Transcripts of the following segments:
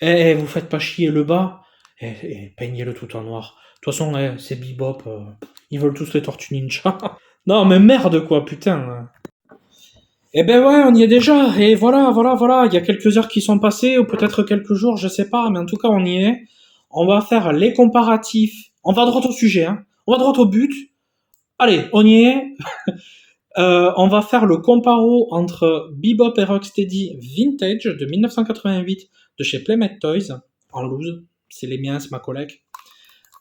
Vous faites pas chier le bas, peignez-le tout en noir. De toute façon, c'est Bebop, ils veulent tous les Tortues Ninja. Non, mais merde, quoi, putain. Eh ben ouais, on y est déjà. Et voilà, voilà, voilà. Il y a quelques heures qui sont passées, ou peut-être quelques jours, je sais pas, mais en tout cas, on y est. On va faire les comparatifs. On va droit au sujet, hein. On va droit au but. Allez, on y est. On va faire le comparo entre Bebop et Rocksteady Vintage de 1988 de chez Playmate Toys, en loose. C'est les miens, c'est ma collègue.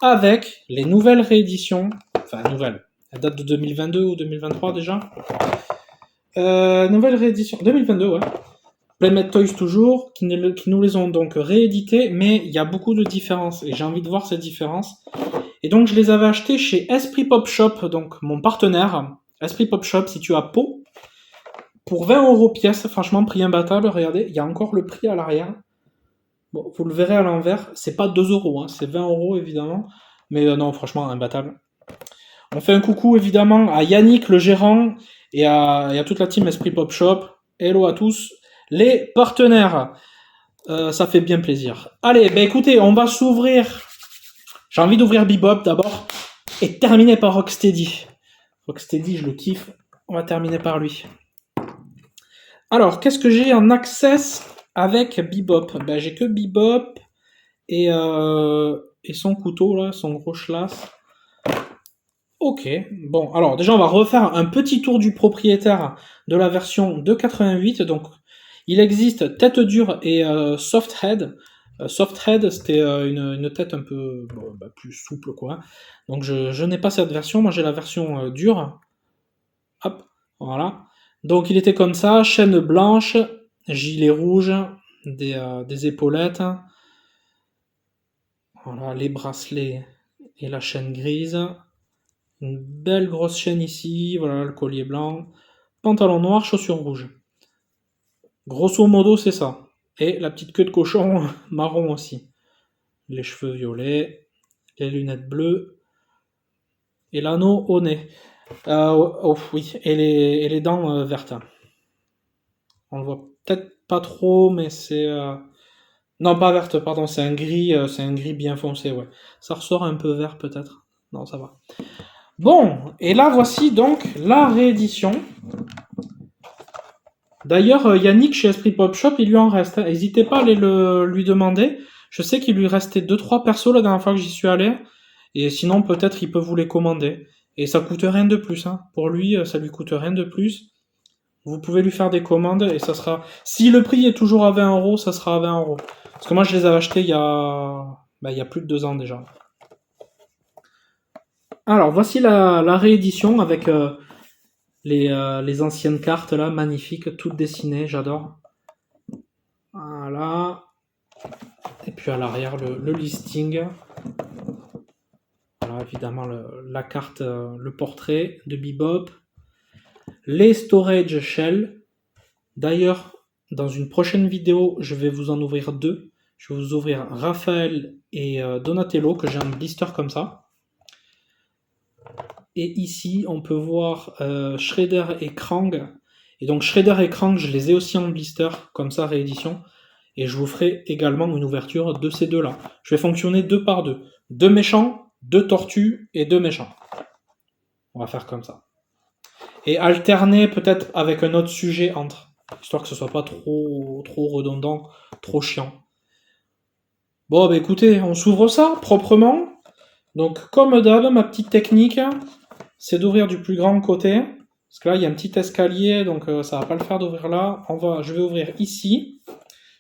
Avec les nouvelles rééditions. Enfin, nouvelles. Elle date de 2022 ou 2023 déjà. Nouvelle réédition. 2022, ouais. Playmate Toys toujours, qui nous les ont donc réédités, mais il y a beaucoup de différences, et j'ai envie de voir ces différences. Et donc je les avais achetés chez Esprit Pop Shop, donc mon partenaire. Esprit Pop Shop, si tu as Pau, pour 20€ pièce, franchement, prix imbattable, regardez, il y a encore le prix à l'arrière. Bon, vous le verrez à l'envers, c'est pas 2€, hein, c'est 20€ évidemment, mais non, franchement, imbattable. On fait un coucou évidemment à Yannick, le gérant, et à toute la team Esprit Pop Shop. Hello à tous, les partenaires. Ça fait bien plaisir. Allez, ben écoutez, on va s'ouvrir. J'ai envie d'ouvrir Bebop d'abord, et terminer par Rocksteady. Rocksteady, je le kiffe. On va terminer par lui. Alors, qu'est-ce que j'ai en access avec Bebop? Ben, j'ai que Bebop et son couteau, là, son gros schlass. Ok, bon, alors déjà on va refaire un petit tour du propriétaire de la version de 88. Donc, il existe tête dure et soft head. Soft head, c'était une tête un peu plus souple, quoi. Donc, je n'ai pas cette version, moi j'ai la version dure. Hop, voilà. Donc, il était comme ça, chaîne blanche, gilet rouge, des épaulettes. Voilà, les bracelets et la chaîne grise. Une belle grosse chaîne ici, voilà le collier blanc, pantalon noir, chaussures rouges. Grosso modo, c'est ça. Et la petite queue de cochon marron aussi. Les cheveux violets, les lunettes bleues et l'anneau au nez. Oui, et les dents vertes. On le voit peut-être pas trop, mais c'est. Non, pas verte, pardon, c'est un gris bien foncé, ouais. Ça ressort un peu vert peut-être. Non, ça va. Bon, et là voici donc la réédition. D'ailleurs, Yannick chez Esprit Pop Shop, il lui en reste. N'hésitez pas à aller lui demander. Je sais qu'il lui restait 2-3 persos la dernière fois que j'y suis allé. Et sinon, peut-être il peut vous les commander. Et ça coûte rien de plus. Hein. Pour lui, ça lui coûte rien de plus. Vous pouvez lui faire des commandes et ça sera. Si le prix est toujours à 20€, ça sera à 20€. Parce que moi, je les avais achetés il y a plus de 2 ans déjà. Alors, voici la réédition avec les anciennes cartes là, magnifiques, toutes dessinées, j'adore. Voilà. Et puis à l'arrière, le listing. Voilà, évidemment, la carte, le portrait de Bebop. Les storage shell. D'ailleurs, dans une prochaine vidéo, je vais vous en ouvrir 2. Je vais vous ouvrir Raphaël et Donatello, que j'ai un blister comme ça. Et ici, on peut voir Shredder et Krang. Et donc Shredder et Krang, je les ai aussi en blister, comme ça, réédition. Et je vous ferai également une ouverture de ces deux-là. Je vais fonctionner 2 par 2. 2 méchants, 2 tortues et 2 méchants. On va faire comme ça. Et alterner peut-être avec un autre sujet entre. Histoire que ce soit pas trop redondant, trop chiant. Bon, bah écoutez, on s'ouvre ça proprement. Donc, comme d'hab, ma petite technique, c'est d'ouvrir du plus grand côté. Parce que là, il y a un petit escalier, donc ça va pas le faire d'ouvrir là. Je vais ouvrir ici.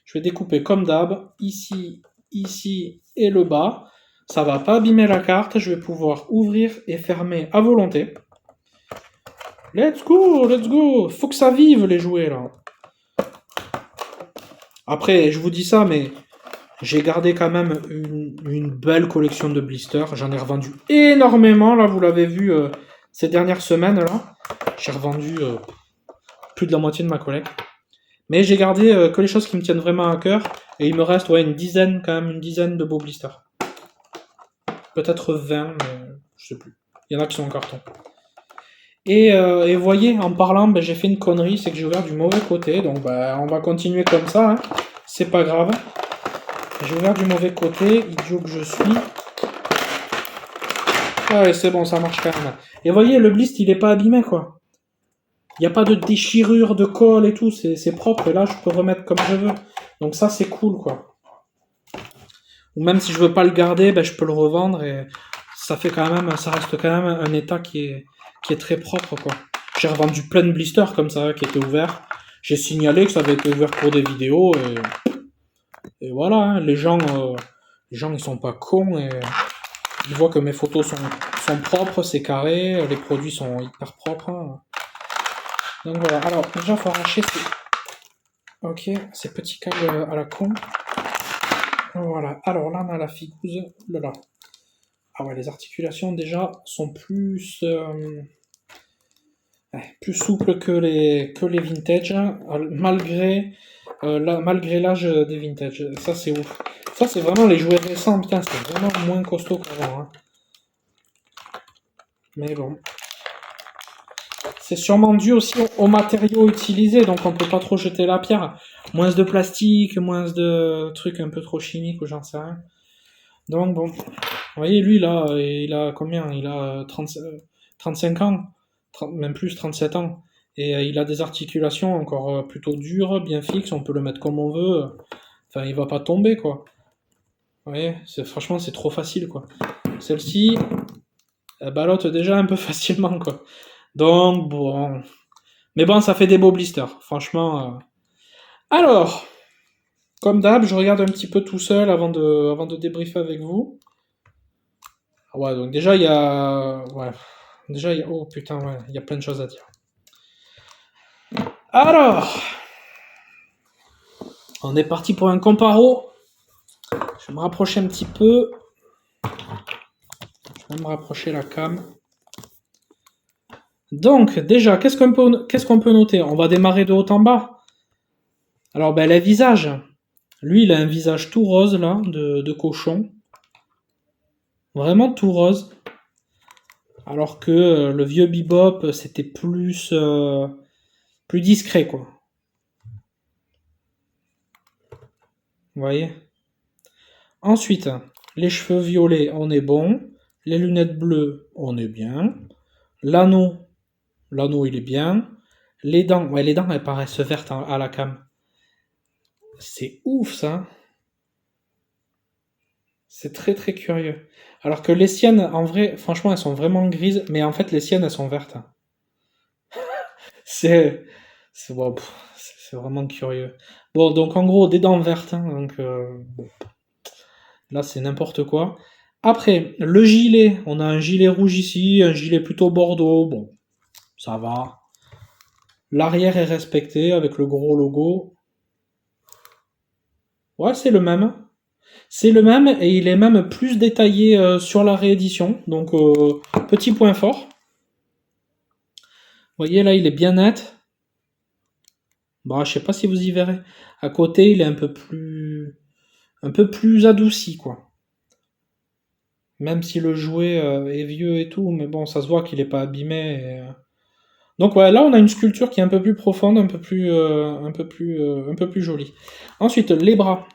Je vais découper comme d'hab, ici, ici et le bas. Ça va pas abîmer la carte, je vais pouvoir ouvrir et fermer à volonté. Let's go, let's go. Faut que ça vive les jouets là. Après, je vous dis ça, mais j'ai gardé quand même une belle collection de blisters. J'en ai revendu énormément, là, vous l'avez vu ces dernières semaines là. J'ai revendu plus de la moitié de ma collecte. Mais j'ai gardé que les choses qui me tiennent vraiment à cœur. Et il me reste une dizaine de beaux blisters. Peut-être 20, mais je sais plus. Il y en a qui sont en carton. Et voyez, en parlant, j'ai fait une connerie, c'est que j'ai ouvert du mauvais côté. Donc on va continuer comme ça. Hein. C'est pas grave. J'ai ouvert du mauvais côté, idiot que je suis. Ouais, c'est bon, ça marche quand même. Et vous voyez, le blister, il est pas abîmé, quoi. Il n'y a pas de déchirure, de colle et tout, c'est propre. Et là, je peux remettre comme je veux. Donc ça, c'est cool, quoi. Ou même si je veux pas le garder, ben, je peux le revendre et ça fait quand même, ça reste quand même un état qui est très propre, quoi. J'ai revendu plein de blisters comme ça, qui étaient ouverts. J'ai signalé que ça avait été ouvert pour des vidéos et voilà, hein, les gens, ils sont pas cons et ils voient que mes photos sont propres, c'est carré, les produits sont hyper propres, hein. Donc voilà, alors déjà, il faut arracher ces petits câbles à la con. Voilà, alors là, on a la figouze. Là. Ah ouais, les articulations déjà sont plus souples que les vintage, hein, malgré l'âge des vintage. Ça, c'est ouf. Ça, c'est vraiment les jouets récents, putain, c'est vraiment moins costaud qu'avant, hein. Mais bon. C'est sûrement dû aussi aux matériaux utilisés, donc on peut pas trop jeter la pierre. Moins de plastique, moins de trucs un peu trop chimiques ou j'en sais rien. Donc bon. Vous voyez, lui là, il a combien? Il a 35 ans, même plus 37 ans. Et il a des articulations encore plutôt dures, bien fixes, on peut le mettre comme on veut. Enfin, il va pas tomber, quoi. Vous voyez, franchement, c'est trop facile, quoi. Celle-ci, elle ballotte déjà un peu facilement, quoi. Donc, bon. Mais bon, ça fait des beaux blisters, franchement. Alors, comme d'hab, je regarde un petit peu tout seul avant de débriefer avec vous. Ouais, donc déjà, il y a... Ouais. Déjà, il y a... Oh putain, ouais, il y a plein de choses à dire. Alors, on est parti pour un comparo. Je vais me rapprocher un petit peu. Je vais me rapprocher la cam. Donc, déjà, qu'est-ce qu'on peut noter? On va démarrer de haut en bas. Alors, ben, les visages. Lui, il a un visage tout rose, là, de cochon. Vraiment tout rose. Alors que le vieux Bebop, c'était plus discret, quoi. Vous voyez? Ensuite, les cheveux violets, on est bon. Les lunettes bleues, on est bien. L'anneau, il est bien. Les dents, ouais, les dents, elles paraissent vertes à la cam. C'est ouf, ça. C'est très très curieux. Alors que les siennes, en vrai, franchement, elles sont vraiment grises, mais en fait, les siennes, elles sont vertes. C'est, bon, c'est vraiment curieux. Bon, donc en gros, des dents vertes, hein, donc bon, là, c'est n'importe quoi. Après, le gilet, on a un gilet rouge ici, un gilet plutôt bordeaux, bon, ça va. L'arrière est respecté avec le gros logo. Ouais, c'est le même. C'est le même et il est même plus détaillé sur la réédition. Donc, petit point fort. Vous voyez, là, il est bien net. Bon, je sais pas si vous y verrez. À côté, il est un peu plus adouci, quoi. Même si le jouet est vieux et tout, mais bon, ça se voit qu'il est pas abîmé. Donc ouais, là on a une sculpture qui est un peu plus profonde, un peu plus jolie. Ensuite, les bras.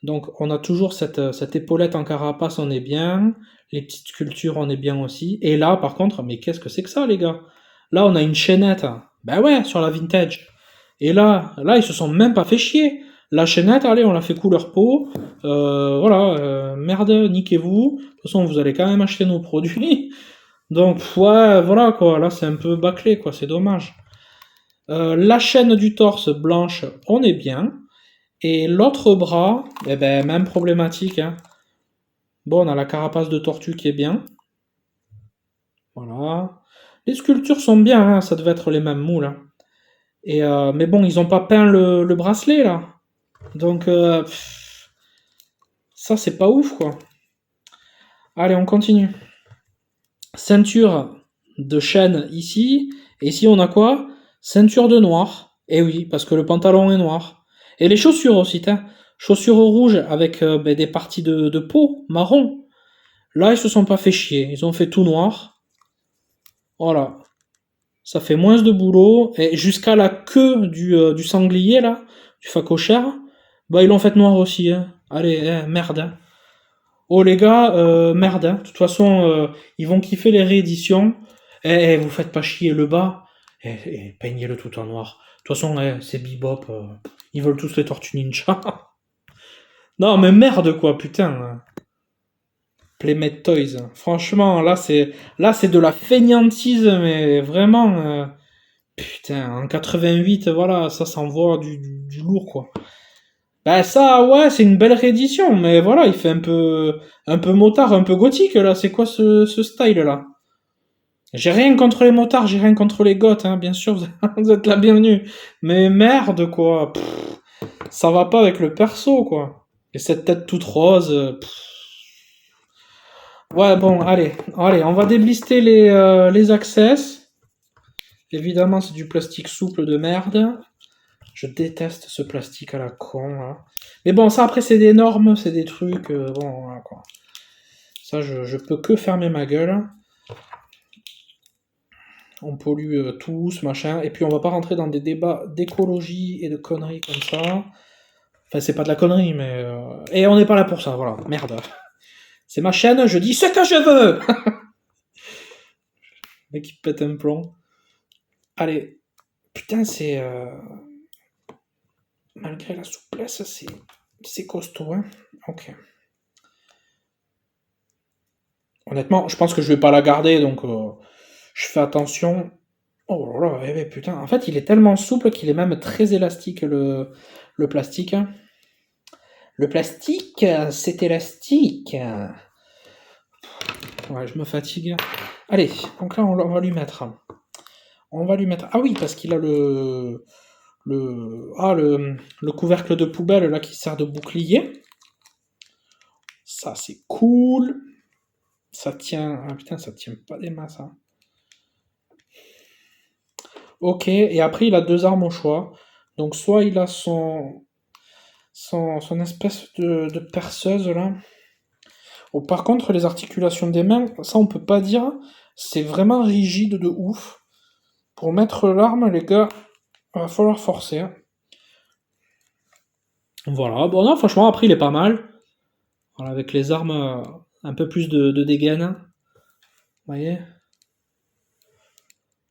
Donc on a toujours cette épaulette en carapace, on est bien. Les petites sculptures, on est bien aussi. Et là, par contre, mais qu'est-ce que c'est que ça, les gars? Là, on a une chaînette. Ben ouais, sur la vintage. Et là, ils se sont même pas fait chier. La chaînette, allez, on l'a fait couleur peau. Voilà, merde, niquez-vous. De toute façon, vous allez quand même acheter nos produits. Donc, ouais, voilà, quoi. Là, c'est un peu bâclé, quoi. C'est dommage. La chaîne du torse blanche, on est bien. Et l'autre bras, eh ben, même problématique, hein. Bon, on a la carapace de tortue qui est bien. Voilà. Les sculptures sont bien, hein. Ça devait être les mêmes moules, hein. Mais bon, ils ont pas peint le bracelet, là. Donc, ça, c'est pas ouf, quoi. Allez, on continue. Ceinture de chaîne ici. Et ici, on a quoi? Ceinture de noir. Et oui, parce que le pantalon est noir. Et les chaussures aussi, hein. Chaussures rouges avec des parties de peau marron. Là, ils se sont pas fait chier. Ils ont fait tout noir. Voilà. Ça fait moins de boulot. Et jusqu'à la queue du sanglier, là, du phacochère, bah, ils l'ont fait noir aussi, hein. Allez, merde. Hein. Oh les gars, merde. Hein. De toute façon, ils vont kiffer les rééditions. Vous faites pas chier le bas. Peignez-le tout en noir. De toute façon, c'est Bebop. Ils veulent tous les Tortues Ninja. Non, mais merde quoi, putain. Playmate Toys. Franchement, là c'est de la fainéantise, mais vraiment. Putain, en 88, voilà, ça s'envoie du lourd quoi. Bah ça, ouais, c'est une belle réédition, mais voilà, il fait un peu motard, un peu gothique là. C'est quoi ce style là? J'ai rien contre les motards, j'ai rien contre les goths, hein, bien sûr, vous êtes la bienvenue. Mais merde quoi, ça va pas avec le perso quoi. Et cette tête toute rose. Ouais, bon, allez, on va déblister les access. Évidemment, c'est du plastique souple de merde. Je déteste ce plastique à la con, là. Mais bon, ça, après, c'est des normes, c'est des trucs, bon, voilà, quoi. Ça, je peux que fermer ma gueule. On pollue tous, machin. Et puis, on va pas rentrer dans des débats d'écologie et de conneries comme ça. Enfin, c'est pas de la connerie, mais... Et on n'est pas là pour ça, voilà. Merde. C'est ma chaîne, je dis ce que je veux. Le mec qui pète un plomb. Allez. Putain, c'est... Malgré la souplesse, c'est costaud, hein. Ok. Honnêtement, je pense que je vais pas la garder, donc je fais attention. Oh là là, putain. En fait, il est tellement souple qu'il est même très élastique, le plastique. Le plastique, c'est élastique. Ouais, je me fatigue. Allez, donc là, on va lui mettre. On va lui mettre. Ah oui, parce qu'il a le couvercle de poubelle là qui sert de bouclier. Ça, c'est cool. Ça tient. Ah putain, ça tient pas des masses. Hein. Ok, et après, il a deux armes au choix. Donc, soit il a son espèce de perceuse là. Oh, par contre, les articulations des mains, ça, on peut pas dire. C'est vraiment rigide de ouf. Pour mettre l'arme, les gars, va falloir forcer. Hein. Voilà, bon, non, franchement, après, il est pas mal. Voilà, avec les armes, un peu plus de dégaine. Vous voyez?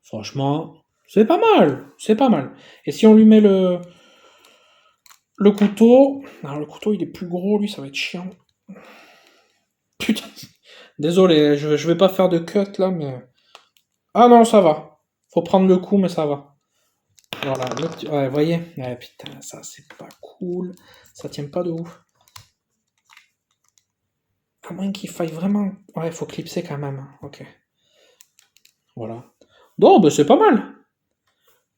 Franchement, c'est pas mal. C'est pas mal. Et si on lui met le couteau. Alors, le couteau, il est plus gros, lui, ça va être chiant. Putain. Désolé, je vais pas faire de cut là, mais. Ah non, ça va. Faut prendre le coup, mais ça va. Voilà, ouais, vous voyez? Ouais, putain, ça, c'est pas cool. Ça tient pas de ouf. À moins qu'il faille vraiment. Ouais, faut clipser quand même. Ok. Voilà. Bon, bah, c'est pas mal.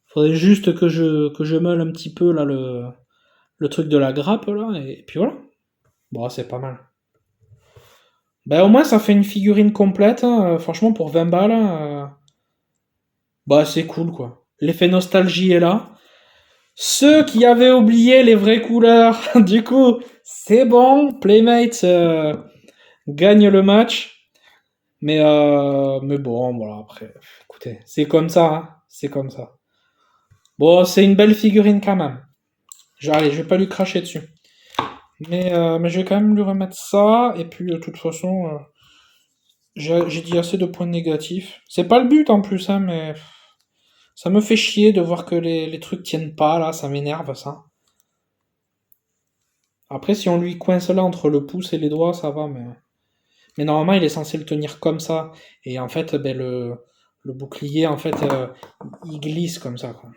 Faudrait juste que je meule un petit peu là le truc de la grappe là, et puis voilà. Bon, c'est pas mal. Ben au moins ça fait une figurine complète, hein, franchement pour 20 balles, bah c'est cool quoi. L'effet nostalgie est là. Ceux qui avaient oublié les vraies couleurs, du coup, c'est bon, Playmates gagne le match. Mais bon, voilà, après, écoutez, c'est comme ça, hein, c'est comme ça. Bon, c'est une belle figurine quand même. Allez, je vais pas lui cracher dessus. Mais je vais quand même lui remettre ça, et puis de toute façon, j'ai dit assez de points négatifs. C'est pas le but en plus, hein, mais ça me fait chier de voir que les trucs tiennent pas, là, ça m'énerve ça. Après, si on lui coince là entre le pouce et les doigts, ça va, mais normalement, il est censé le tenir comme ça. Et en fait, ben, le bouclier, en fait, il glisse comme ça, quoi.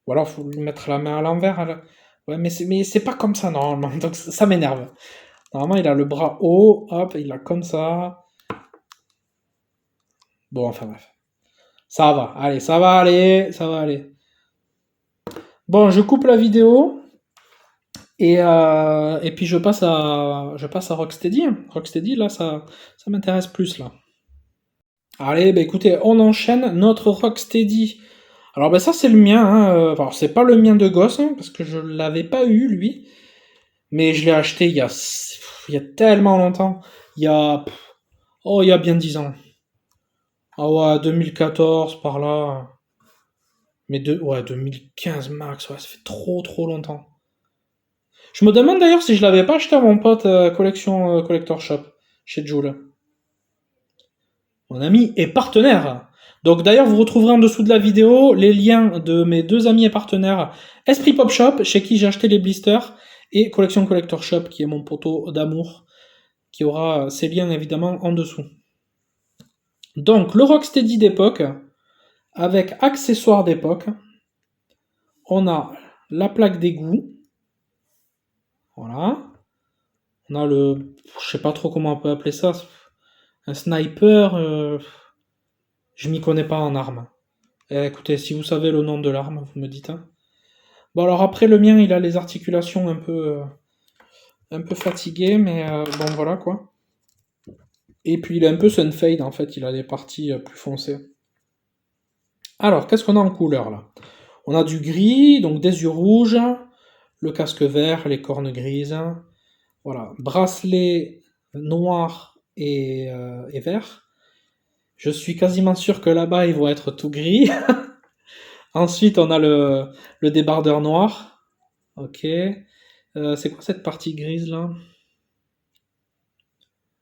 Ou alors, faut lui mettre la main à l'envers. Là. Ouais, mais c'est pas comme ça, normalement, donc ça m'énerve. Normalement, il a le bras haut, hop, il a comme ça. Bon, enfin bref. Ça va, allez, ça va aller, ça va aller. Bon, je coupe la vidéo et puis je passe à Rocksteady. Rocksteady, là, ça m'intéresse plus là. Allez, bah écoutez, on enchaîne notre Rocksteady. Alors bah ça c'est le mien, hein. Alors c'est pas le mien de gosse, hein, parce que je l'avais pas eu lui, mais je l'ai acheté il y a tellement longtemps. Il y a bien 10 ans. Ah ouais, 2014 par là. Ouais, 2015 max, ouais, ça fait trop trop longtemps. Je me demande d'ailleurs si je l'avais pas acheté à mon pote collection Collector Shop chez Joule. Mon ami est partenaire. Donc d'ailleurs, vous retrouverez en dessous de la vidéo les liens de mes deux amis et partenaires Esprit Pop Shop, chez qui j'ai acheté les blisters, et Collection Collector Shop, qui est mon poteau d'amour, qui aura ses liens évidemment en dessous. Donc le Rocksteady d'époque, avec accessoires d'époque, on a la plaque d'égout, voilà. On a le, je sais pas trop comment on peut appeler ça, un sniper. Je m'y connais pas en armes. Écoutez, si vous savez le nom de l'arme, vous me dites. Hein. Bon alors après le mien, il a les articulations un peu fatiguées, mais bon voilà quoi. Et puis il est un peu sunfade en fait, il a des parties plus foncées. Alors qu'est-ce qu'on a en couleur là? On a du gris, donc des yeux rouges, le casque vert, les cornes grises, voilà, bracelet noir et vert. Je suis quasiment sûr que là-bas, ils vont être tout gris. Ensuite, on a le débardeur noir. Ok. C'est quoi cette partie grise là?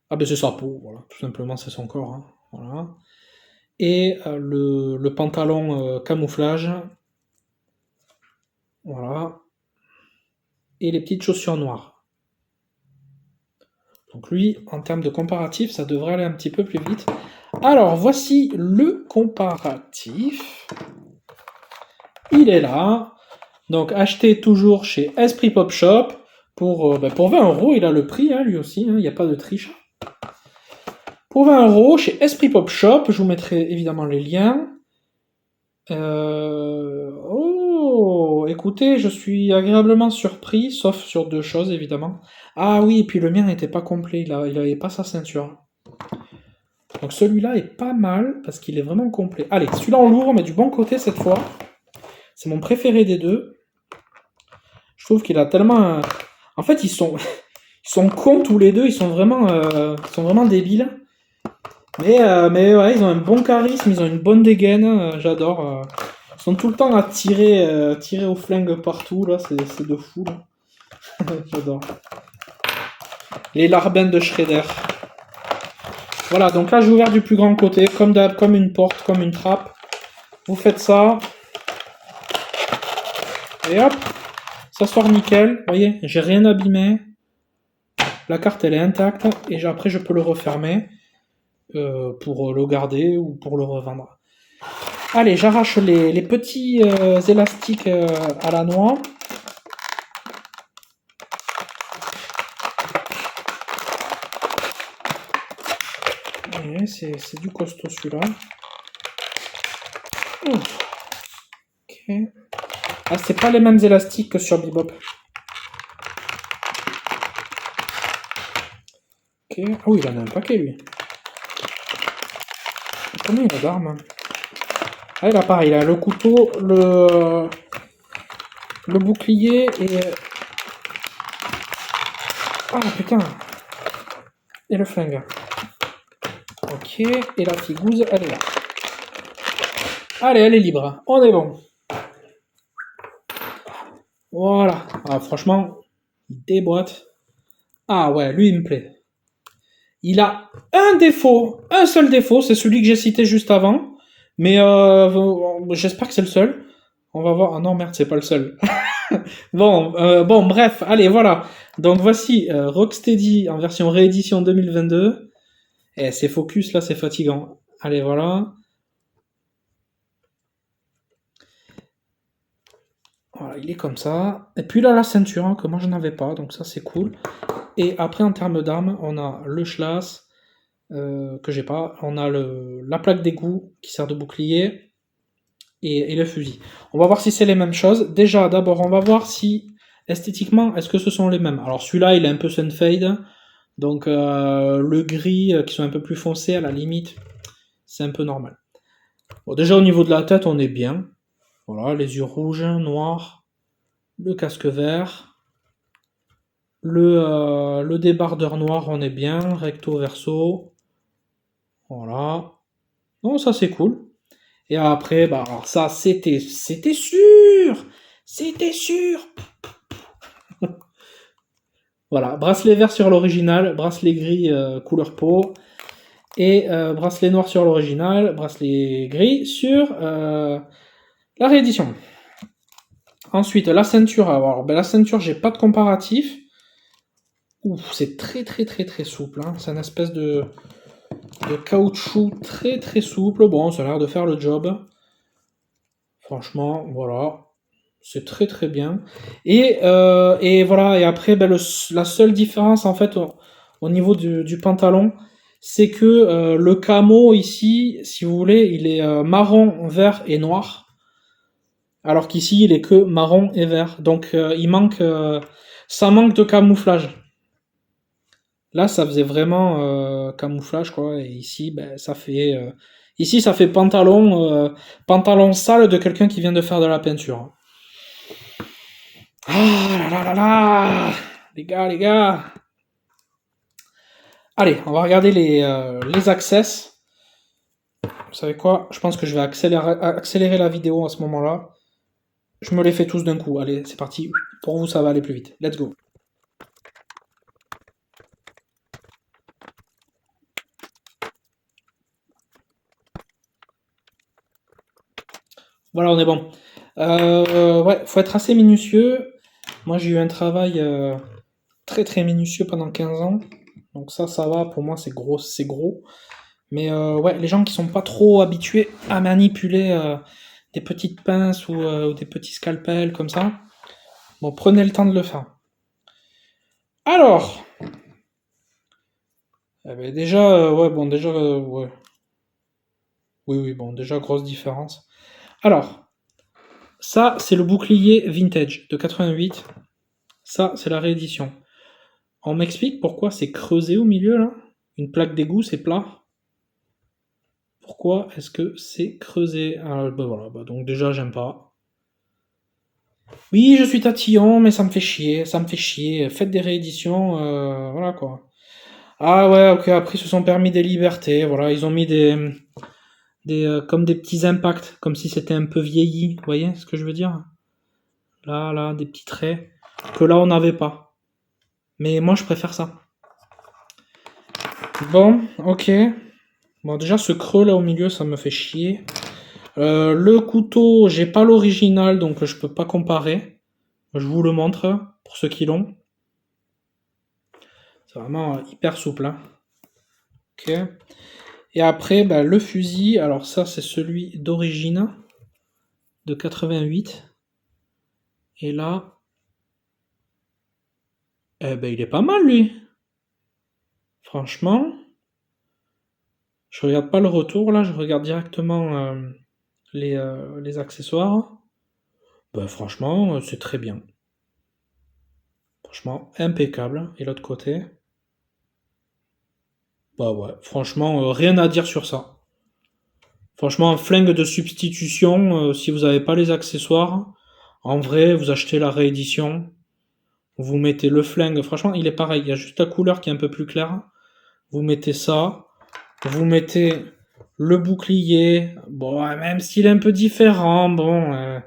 Ah ben c'est sa peau, voilà. Tout simplement, c'est son corps. Hein. Voilà. Et le pantalon camouflage. Voilà. Et les petites chaussures noires. Donc lui, en termes de comparatif, ça devrait aller un petit peu plus vite. Alors, voici le comparatif. Il est là. Donc, acheté toujours chez Esprit Pop Shop. Pour 20 €, il a le prix, hein, lui aussi. Il n'y a pas de triche. Pour 20 € chez Esprit Pop Shop, je vous mettrai évidemment les liens. Oh, écoutez, je suis agréablement surpris, sauf sur deux choses, évidemment. Ah oui, et puis le mien n'était pas complet, il avait pas sa ceinture. Donc celui-là est pas mal, parce qu'il est vraiment complet. Allez, celui-là en lourd, mais du bon côté cette fois. C'est mon préféré des deux. Je trouve qu'il a tellement... En fait, ils sont cons tous les deux, ils sont vraiment débiles. Mais ouais, ils ont un bon charisme, ils ont une bonne dégaine, j'adore. Ils sont tout le temps à tirer au flingue partout, là, c'est de fou, là. J'adore. Les larbins de Shredder. Voilà, donc là j'ai ouvert du plus grand côté, comme une porte, comme une trappe. Vous faites ça. Et hop, ça sort nickel. Vous voyez, j'ai rien abîmé. La carte elle est intacte. Et après je peux le refermer pour le garder ou pour le revendre. Allez, j'arrache les petits élastiques à la noix. C'est du costaud celui-là. Ok. Ah, c'est pas les mêmes élastiques que sur Bebop. Ok. Ah oui, il en a un paquet lui. Combien il a d'armes? Ah, il a pareil, il a le couteau, le bouclier et... Ah putain. Et le flingue. Ok, et la figouze, elle est là. Allez, elle est libre. On est bon. Voilà. Ah, franchement, il déboîte. Ah ouais, lui, il me plaît. Il a un défaut, un seul défaut, c'est celui que j'ai cité juste avant. Mais j'espère que c'est le seul. On va voir. Ah non, merde, c'est pas le seul. Bon, bref, allez, voilà. Donc voici Rocksteady en version réédition 2022. Et c'est focus là, c'est fatigant. Allez, voilà. Voilà, il est comme ça. Et puis là, la ceinture, hein, que moi je n'avais pas, donc ça c'est cool. Et après, en termes d'armes, on a le Schlass, que j'ai pas. On a la plaque d'égout qui sert de bouclier. Et le fusil. On va voir si c'est les mêmes choses. Déjà, d'abord, on va voir si, esthétiquement, est-ce que ce sont les mêmes. Alors celui-là, il est un peu sunfade. Donc le gris, qui sont un peu plus foncés, à la limite, c'est un peu normal. Bon, déjà, au niveau de la tête, on est bien. Voilà, les yeux rouges, noirs, le casque vert, le débardeur noir, on est bien, recto verso. Voilà. Non, ça c'est cool. Et après, bah, alors ça, c'était sûr! C'était sûr! Voilà, bracelet vert sur l'original, bracelet gris couleur peau, et bracelet noir sur l'original, bracelet gris sur la réédition. Ensuite, la ceinture. Alors, la ceinture, j'ai pas de comparatif. Ouf, c'est très très très très souple. Hein. C'est une espèce de caoutchouc très très souple. Bon, ça a l'air de faire le job. Franchement, voilà. C'est très très bien. Et voilà, et après, la seule différence en fait au niveau du pantalon, c'est que le camo ici, si vous voulez, il est marron, vert et noir. Alors qu'ici, il est que marron et vert. Donc ça manque de camouflage. Là, ça faisait vraiment camouflage, quoi. Et ici, ici, ça fait pantalon sale de quelqu'un qui vient de faire de la peinture. Ah là là là là, les gars. Allez, on va regarder les access. Vous savez quoi? Je pense que je vais accélérer la vidéo à ce moment-là. Je me les fais tous d'un coup. Allez, c'est parti. Pour vous, ça va aller plus vite. Let's go. Voilà, on est bon. Ouais, faut être assez minutieux. Moi, j'ai eu un travail très très minutieux pendant 15 ans. Donc ça va. Pour moi, c'est gros, c'est gros. Mais ouais, les gens qui sont pas trop habitués à manipuler des petites pinces ou des petits scalpels comme ça, bon, prenez le temps de le faire. Alors, déjà, ouais, bon, déjà, ouais. Oui, bon, déjà, grosse différence. Alors, ça, c'est le bouclier vintage de 88. Ça, c'est la réédition. On m'explique pourquoi c'est creusé au milieu, là? Une plaque d'égout, c'est plat. Pourquoi est-ce que c'est creusé? Voilà, donc déjà, j'aime pas. Oui, je suis tatillon, mais ça me fait chier, ça me fait chier. Faites des rééditions, voilà quoi. Ah ouais, ok, après ils se sont permis des libertés, voilà, ils ont mis comme des petits impacts, comme si c'était un peu vieilli, vous voyez ce que je veux dire? Là, des petits traits, que là on n'avait pas. Mais moi je préfère ça. Bon, ok. Bon, déjà ce creux là au milieu, ça me fait chier. Le couteau, j'ai pas l'original, donc je peux pas comparer. Je vous le montre, pour ceux qui l'ont. C'est vraiment hyper souple. Hein. Ok. Et après, le fusil, alors ça c'est celui d'origine de 88. Et là, il est pas mal lui. Franchement, je regarde pas le retour là, je regarde directement les accessoires. Franchement, c'est très bien. Franchement, impeccable. Et l'autre côté, ouais, franchement, rien à dire sur ça. Franchement, un flingue de substitution, si vous n'avez pas les accessoires, en vrai, vous achetez la réédition, vous mettez le flingue, franchement, il est pareil, il y a juste la couleur qui est un peu plus claire. Vous mettez ça, vous mettez le bouclier, bon, même s'il est un peu différent, bon,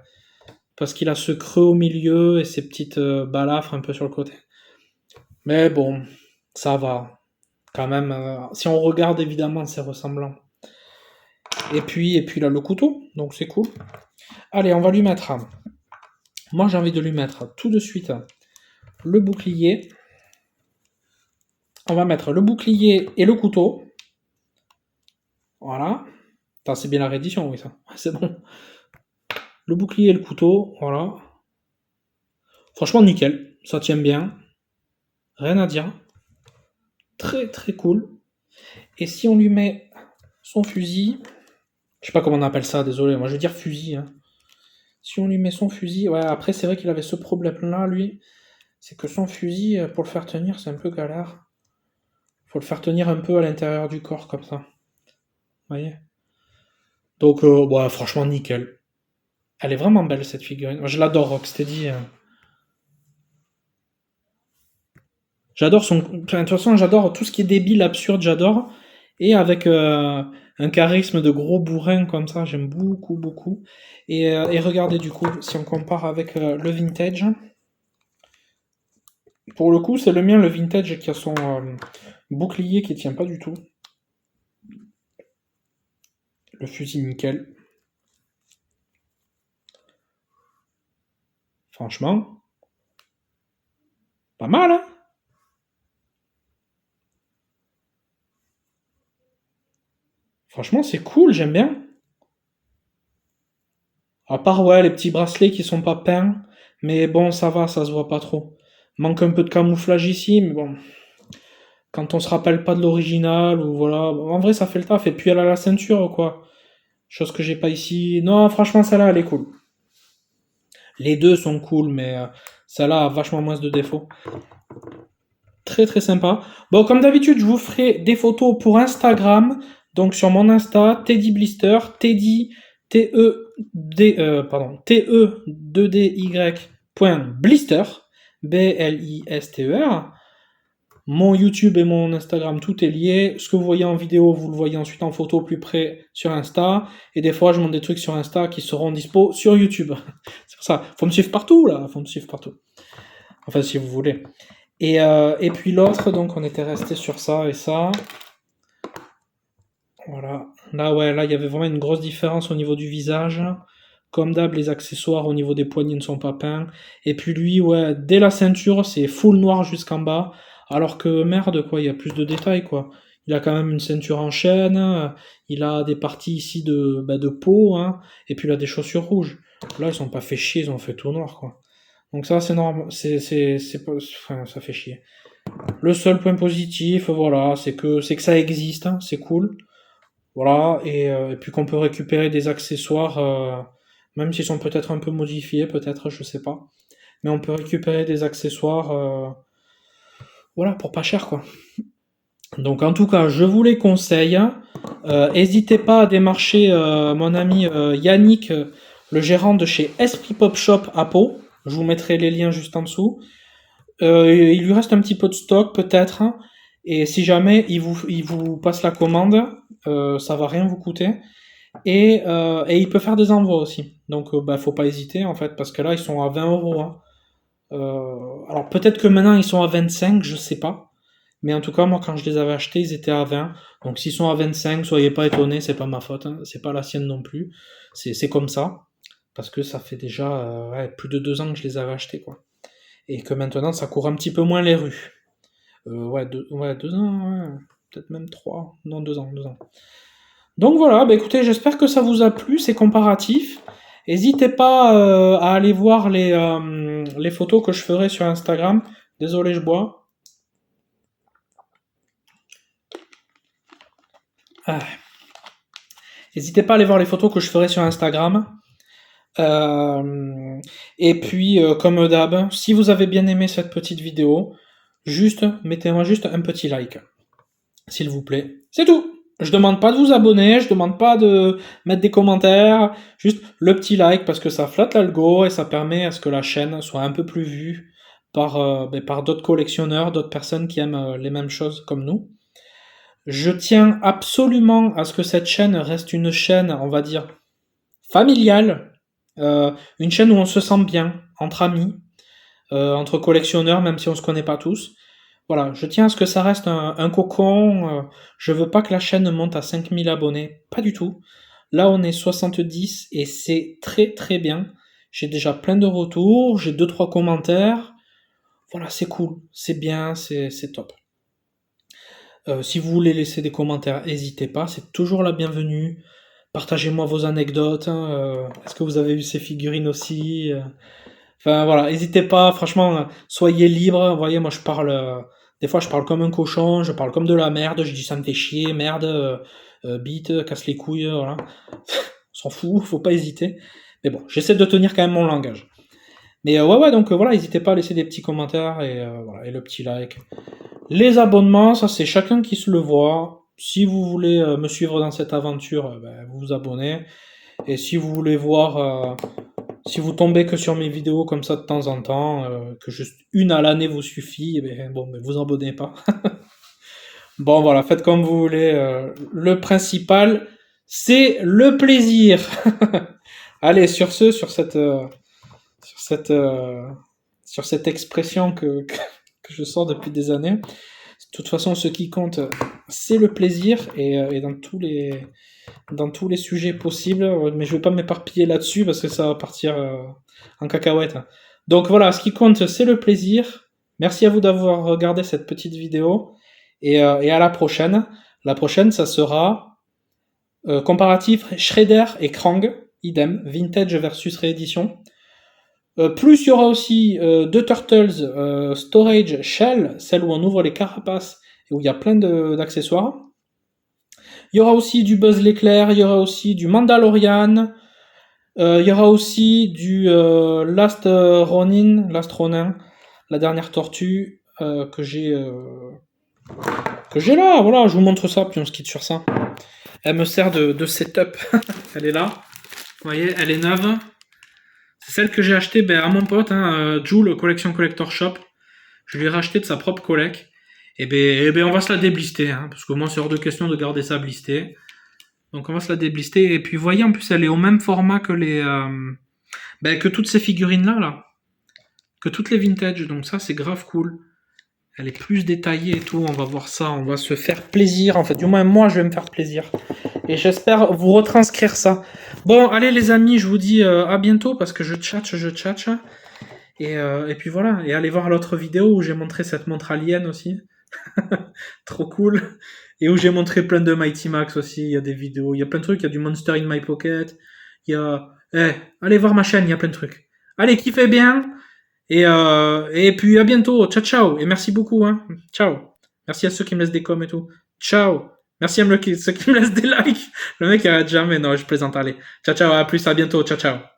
parce qu'il a ce creux au milieu et ces petites balafres un peu sur le côté. Mais bon, ça va, quand même, si on regarde évidemment, c'est ressemblant. Et puis là, le couteau, donc c'est cool. Allez, on va lui mettre, moi j'ai envie de lui mettre tout de suite le bouclier. On va mettre le bouclier et le couteau. Voilà. C'est bien la réédition, oui, ça. C'est bon. Le bouclier et le couteau, voilà. Franchement, nickel. Ça tient bien. Rien à dire. Très, très cool. Et si on lui met son fusil... Je sais pas comment on appelle ça, désolé. Moi, je vais dire fusil. Hein. Si on lui met son fusil... Ouais, après, c'est vrai qu'il avait ce problème-là, lui. C'est que son fusil, pour le faire tenir, c'est un peu galère. Faut le faire tenir un peu à l'intérieur du corps, comme ça. Vous voyez? Donc, franchement, nickel. Elle est vraiment belle, cette figurine. Moi, je l'adore, Rocksteady. J'adore son... Enfin, de toute façon, j'adore tout ce qui est débile, absurde, j'adore. Et avec un charisme de gros bourrin comme ça, j'aime beaucoup, beaucoup. Et regardez, du coup, si on compare avec le vintage, Pour le coup, c'est le mien, le vintage, qui a son bouclier qui tient pas du tout. Le fusil nickel. Franchement, pas mal, hein? Franchement, c'est cool, j'aime bien. À part, ouais, les petits bracelets qui sont pas peints. Mais bon, ça va, ça se voit pas trop. Manque un peu de camouflage ici, mais bon. Quand on se rappelle pas de l'original, ou voilà. En vrai, ça fait le taf. Et puis, elle a la ceinture, quoi. Chose que j'ai pas ici. Non, franchement, celle-là, elle est cool. Les deux sont cool, mais celle-là a vachement moins de défauts. Très très sympa. Bon, comme d'habitude, je vous ferai des photos pour Instagram. Donc sur mon Insta, Teddy Blister, Teddy, T-E-D, pardon, T-E-2-D-Y, Blister, B-L-I-S-T-E-R. Mon YouTube et mon Instagram, tout est lié. Ce que vous voyez en vidéo, vous le voyez ensuite en photo plus près sur Insta. Et des fois, je monte des trucs sur Insta qui seront dispo sur YouTube. C'est pour ça. Faut me suivre partout, là. Faut me suivre partout. Enfin, si vous voulez. Et puis l'autre, donc on était resté sur ça et ça. Voilà. Là, ouais, là, il y avait vraiment une grosse différence au niveau du visage. Comme d'hab, les accessoires au niveau des poignets ne sont pas peints. Et puis lui, ouais, dès la ceinture, c'est full noir jusqu'en bas. Alors que merde, quoi, il y a plus de détails, quoi. Il a quand même une ceinture en chaîne. Il a des parties ici de peau, hein. Et puis il a des chaussures rouges. Là, ils sont pas fait chier, ils ont fait tout noir, quoi. Donc ça, c'est normal. C'est pas, enfin, ça fait chier. Le seul point positif, voilà, c'est que ça existe, hein, c'est cool. Voilà, et puis qu'on peut récupérer des accessoires, même s'ils sont peut-être un peu modifiés, peut-être, je sais pas. Mais on peut récupérer des accessoires, voilà, pour pas cher, quoi. Donc en tout cas, je vous les conseille. N'hésitez pas à démarcher mon ami Yannick, le gérant de chez Esprit Pop Shop à Pau. Je vous mettrai les liens juste en dessous. Il lui reste un petit peu de stock peut-être, hein. Et si jamais il vous passe la commande, ça va rien vous coûter. Et il peut faire des envois aussi. Donc bah, faut pas hésiter en fait, parce que là ils sont à 20 €, hein. Alors peut-être que maintenant ils sont à 25, je sais pas. Mais en tout cas, moi quand je les avais achetés, ils étaient à 20. Donc s'ils sont à 25, soyez pas étonnés, c'est pas ma faute, hein. C'est pas la sienne non plus. C'est comme ça. Parce que ça fait déjà ouais, plus de 2 ans que je les avais achetés, quoi. Et que maintenant ça court un petit peu moins les rues. Ouais, 2 ans, ouais. Peut-être même 3. Non, 2 ans, 2 ans. Donc voilà, bah écoutez, j'espère que ça vous a plu, ces comparatifs. N'hésitez pas à aller voir les photos que je ferai sur Instagram. Désolé, je bois. Ah. N'hésitez pas à aller voir les photos que je ferai sur Instagram. Et puis, comme d'hab, si vous avez bien aimé cette petite vidéo, mettez-moi juste un petit like, s'il vous plaît. C'est tout. Je demande pas de vous abonner, je demande pas de mettre des commentaires, juste le petit like parce que ça flatte l'algo et ça permet à ce que la chaîne soit un peu plus vue par d'autres collectionneurs, d'autres personnes qui aiment les mêmes choses comme nous. Je tiens absolument à ce que cette chaîne reste une chaîne, on va dire, familiale, une chaîne où on se sent bien, entre amis, entre collectionneurs, même si on se connaît pas tous. Voilà, je tiens à ce que ça reste un cocon. Je veux pas que la chaîne monte à 5000 abonnés, pas du tout. Là, on est 70 et c'est très très bien. J'ai déjà plein de retours, j'ai 2-3 commentaires. Voilà, c'est cool, c'est bien, c'est top. Si vous voulez laisser des commentaires, n'hésitez pas, c'est toujours la bienvenue. Partagez-moi vos anecdotes, hein. Est-ce que vous avez eu ces figurines aussi? Enfin voilà, n'hésitez pas, franchement, soyez libre. Vous voyez, moi je parle, des fois je parle comme un cochon, je parle comme de la merde, je dis ça me fait chier, merde, bite, casse les couilles, voilà. On s'en fout, faut pas hésiter. Mais bon, j'essaie de tenir quand même mon langage. Mais ouais, donc voilà, n'hésitez pas à laisser des petits commentaires voilà, et le petit like. Les abonnements, ça c'est chacun qui se le voit. Si vous voulez me suivre dans cette aventure, vous vous abonnez. Et si vous voulez voir, si vous tombez que sur mes vidéos comme ça de temps en temps, que juste une à l'année vous suffit, vous abonnez pas. Bon voilà, faites comme vous voulez. Le principal, c'est le plaisir. Allez, sur cette, sur cette expression que que je sors depuis des années. De toute façon, ce qui compte, c'est le plaisir et dans tous les sujets possibles. Mais je vais pas m'éparpiller là-dessus parce que ça va partir en cacahuète. Donc voilà, ce qui compte, c'est le plaisir. Merci à vous d'avoir regardé cette petite vidéo et à la prochaine. La prochaine, ça sera comparatif Shredder et Krang, idem, vintage versus réédition. Plus il y aura aussi deux Turtles Storage Shell, celle où on ouvre les carapaces et où il y a plein d'accessoires. Il y aura aussi du Buzz l'éclair, il y aura aussi du Mandalorian, il y aura aussi du Last Ronin, la dernière tortue que j'ai là, voilà, je vous montre ça, puis on se quitte sur ça. Elle me sert de setup, elle est là, vous voyez, elle est neuve. C'est celle que j'ai achetée à mon pote, Joule Collection Collector Shop. Je lui ai racheté de sa propre collect. Et on va se la déblister, parce que moi c'est hors de question de garder ça blisté. Donc on va se la déblister. Et puis vous voyez, en plus elle est au même format que que toutes ces figurines là. Que toutes les vintage. Donc ça c'est grave cool. Elle est plus détaillée et tout. On va voir ça. On va se faire plaisir. En fait, du moins moi je vais me faire plaisir. Et j'espère vous retranscrire ça. Bon, allez les amis, je vous dis à bientôt parce que je tchatche. Et puis voilà. Et allez voir l'autre vidéo où j'ai montré cette montre alien aussi. Trop cool. Et où j'ai montré plein de Mighty Max aussi. Il y a des vidéos. Il y a plein de trucs. Il y a du Monster in My Pocket. Il y a... allez voir ma chaîne. Il y a plein de trucs. Allez, kiffez bien. Et puis à bientôt. Ciao, ciao. Et merci beaucoup. Ciao. Merci à ceux qui me laissent des coms et tout. Ciao. Merci à ceux qui me laissent des likes. Le mec il arrête jamais. Non, je plaisante. Allez. Ciao, ciao. À plus. À bientôt. Ciao, ciao.